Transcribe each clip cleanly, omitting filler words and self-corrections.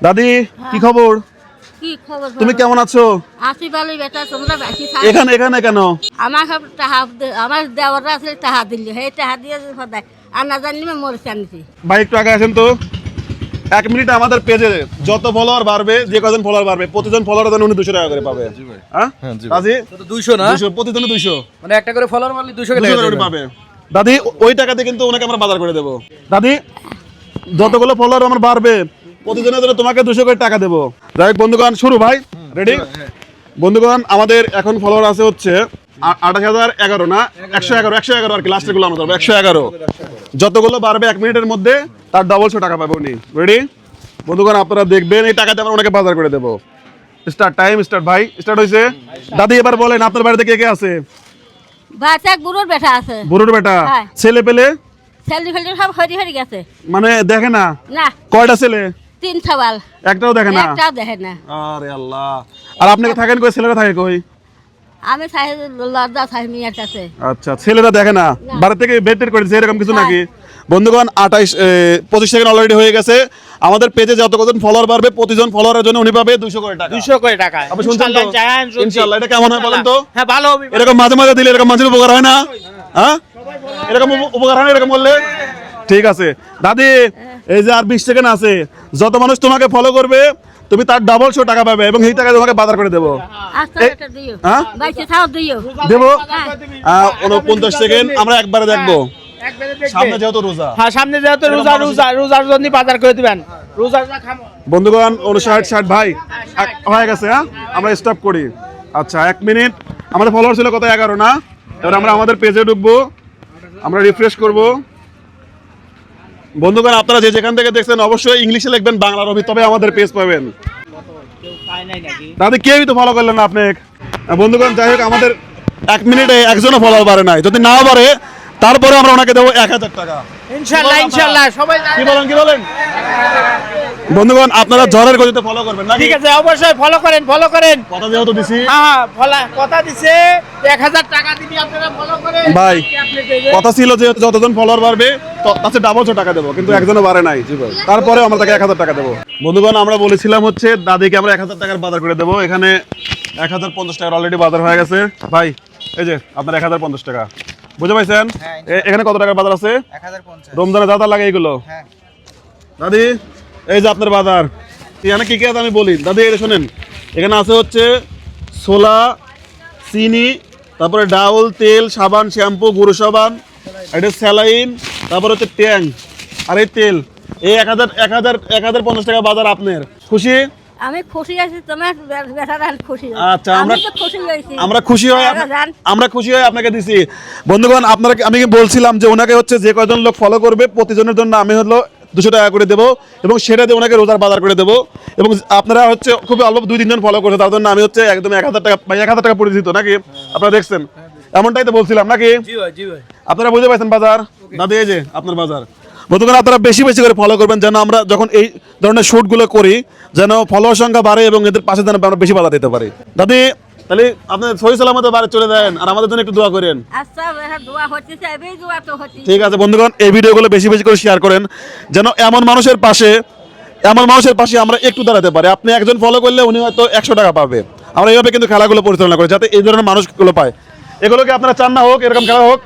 দাদি কি খবর? কি খবর? তুমি কেমন আছো? আছি ভালো বেটা, তোমরা বেশি থাক। এখানে এখানে কেন? আমার দেওয়াররা আছে টাহা দিল্লি, সেই টাহা দিয়ে সদায় আর না জানি মরিচ আনছি। ভাই একটু আগে আসেন তো। 1 মিনিট আমাদের পেজে যত ফলোয়ার বাড়বে, যে কজন ফলোয়ার বাড়বে, প্রতিজন ফলোয়ারের জন্য উনি 200 টাকা করে পাবে। হ্যাঁ দাদি, তো 200 না, 200 প্রতিজনে 200, মানে একটা করে ফলোয়ার মারলে 200 200 টাকা করে পাবে। দাদি ওই টাকাতে কিন্তু ওনাকে আমরা বাজার করে দেবো। দাদি যতগুলো ফলোয়ার আমার বাড়বে প্রতিজনের জন্য তোমাকে 200 করে টাকা দেবো। যাই হোক বন্ধুগণ, শুরু ভাই, রেডি? বন্ধুগণ আমাদের এখন ফলোয়ার আছে হচ্ছে 28,011 না 111 আর কি, লাস্টের গুলো আমরা ধরবো 111। যতগুলো বাড়বে 1 মিনিটের মধ্যে তার ডবল 100 টাকা পাবে উনি। রেডি বন্ধুগণ, আপনারা দেখবেন এই টাকাতে আমরা ওনাকে বাজার করে দেবো। Start, time start. ভাই স্টার্ট হয়েছে। দাদি এবার বলেন আপনার বাড়িতে কে কে আছে? বাচ্চা বুড়োর বেটা আছে। বুড়োর বেটা, হ্যাঁ। ছেলে পেলে ছেলে ফেলে সব হরি হরি গেছে। মানে দেখে না? না, কয়টা ছেলে? 3 সওয়াল, একটাও দেখে না? একটাও দেখে না। আরে আল্লাহ। আর আপনি থাকেন কই? ছেলেরা থাকে কই? আমি চাই লজ্জা চাই মিয়ার কাছে। আচ্ছা, ছেলেরা দেখে না? বাড়ি থেকে বেড টেড করে দিয়েছে এরকম কিছু নাকি? বন্ধুগণ 25 সেকেন্ড অলরেডি হয়ে গেছে। আমাদের পেজে যত কজন ফলোয়ার বাড়বে প্রতিজন ফলোয়ারের জন্য উনি পাবে 200 করে টাকা। 200 করে টাকা। আপনি শুনছেন তো? ইনশাআল্লাহ। এটা কেমন হয় বলেন তো? হ্যাঁ ভালো হবে। এরকম মাঝে মাঝে দিলে এরকম মানুষের উপকার হয় না? হ্যাঁ, এরকম উপকার হয় না এরকম বললে? ঠিক আছে দাদি, এই যে আর 20 সেকেন্ড আছে, যত মানুষ তোমাকে ফলো করবে তুমি তার ডবল 100 টাকা পাবে এবং এই টাকা তোমাকে বাজার করে দেবো। আচ্ছা এটা দিও। হ্যাঁ বাইচে থাও দিও। দেবো। হ্যাঁ। 49 সেকেন্ড আমরা একবারে দেখবো। সামনে যেহেতু রোজা, হ্যাঁ সামনে যেহেতু রোজার জন্য বাজার করে দিবেন। রোজা খামো বন্ধুগণ 59-60 ভাই হয়ে গেছে। হ্যাঁ আমরা স্টপ করি। আচ্ছা 1 মিনিট। আমাদের ফলোয়ার ছিল কত? 11 না? এবার আমরা আমাদের পেজে ঢুকবো, আমরা রিফ্রেশ করব। বন্ধুগণ আপনারা যে যেখান থেকে দেখছেন অবশ্যই ইংলিশে লিখবেন, বাংলার হবে, তবে আমাদের পেজ পাবেন। তাদের কেউই তো ফলো করলেন না আপনি। বন্ধুগণ যাই হোক, আমাদের 1 মিনিটে একজনও ফলোয়ার বাড়ে নাই। যদি নাও বাড়ে তারপরে আমরা ওনাকে দেবো 1000 টাকা ইনশাআল্লাহ। ইনশাআল্লাহ সবাই কি বলেন, কি বলেন? বন্ধুগণ আপনারা ঝড়ের গতিতে ফলো করবেন না? ঠিক আছে, অবশ্যই ফলো করেন, ফলো করেন। কথা যেহেতু দিছি। হ্যাঁ কথা দিছে 1000 টাকা দিবি, আপনারা ফলো করেন ভাই কথা ছিল যে যতজন ফলোয়ার বাড়বে তাতে ডাবল 100 টাকা দেবো, কিন্তু একজনও বাড়ে নাই। তারপরে আমরা তাকে 1000 টাকা দেবো। বন্ধুগণ আমরা বলেছিলাম হচ্ছে দাদিকে আমরা 1000 টাকার বাজার করে দেবো। এখানে 1050 টাকার অলরেডি বাজার হয়ে গেছে। ভাই এই যে আপনার 1050 টাকা, বুঝতে পাইছেন? এখানে কত টাকার বাজার আছে? 1050। রমজানে যা যা লাগে এগুলো। দাদি এই যে আপনার বাজার, এখানে কি কি আছে আমি বলি। দাদি এটা শোনেন, এখানে আছে হচ্ছে ছোলা, চিনি, তারপরে ডাউল, তেল, সাবান, শ্যাম্পু, গুঁড়ো সাবান, এটা স্যালাইন, তারপর হচ্ছে ট্যাং আর এই তেল। এই 1050 টাকা বাজার আপনার। খুশি? আমি খুশি আছি, তোমার বেটারা খুশি। আচ্ছা আমি তো খুশি হইছি। আমরা খুশি হই, জান। আমরা খুশি হয়ে আপনাকে দিছি। বন্ধুগণ আপনারা, আমি বলছিলাম যে ওনাকে হচ্ছে যে কয়জন লোক ফলো করবে প্রতিজনের জন্য আমি হলো 200 টাকা করে দেবো এবং সেটা দিয়ে ওনাকে রোজার বাজার করে দেবো। এবং আপনারা হচ্ছে খুবই অল্প 2-3 জন ফলো করছে, তার জন্য আমি হচ্ছে একদম 1000 টাকা, 1000 টাকা পরিচিত নাকি? আপনারা দেখছেন, এমনটাই তো বলছিলাম নাকি? জি ভাই, জি ভাই। আপনারা বুঝতে পারছেন বাজার? দাদি এই যে আপনার বাজার। বন্ধুগণ আপনারা বেশি বেশি করে ফলো করবেন, যেন আমরা যখন এই ধরনের শুটগুলো করি যেন ফলোয়ার সংখ্যা বাড়ে এবং এদের পাশে যেন আমরা বেশি বাধা দিতে পারি। দাদি তাহলে আপনি সহি সালামতে বাড়ি চলে যান আর আমাদের জন্য একটু দোয়া করেন। আচ্ছা বেটা দোয়া হচ্ছে, এই দোয়া তো হচ্ছে। ঠিক আছে বন্ধুগণ, এই ভিডিওগুলো বেশি বেশি করে শেয়ার করেন যেন এমন মানুষের পাশে আমরা একটু দাঁড়াতে পারি। আপনি একজন ফলো করলে উনি হয়তো 100 টাকা পাবে। আমরা এইভাবে কিন্তু খেলাগুলো পরিচালনা করি যাতে এই ধরনের মানুষগুলো পায়। এগুলোকে আপনারা চান না হোক এরকম খেলা হোক?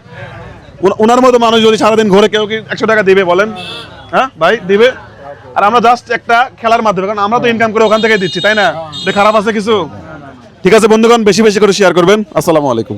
ওনার মতো মানুষ যদি সারাদিন ঘরে, কেউ কি 100 টাকা দিবে বলেন? হ্যাঁ ভাই দিবে? আর আমরা জাস্ট একটা খেলার মাধ্যমে, কারণ আমরা তো ইনকাম করে ওখান থেকে দিচ্ছি, তাই না? এটা খারাপ আছে কিছু? ঠিক আছে বন্ধুগণ, বেশি বেশি করে শেয়ার করবেন। আসসালামু আলাইকুম।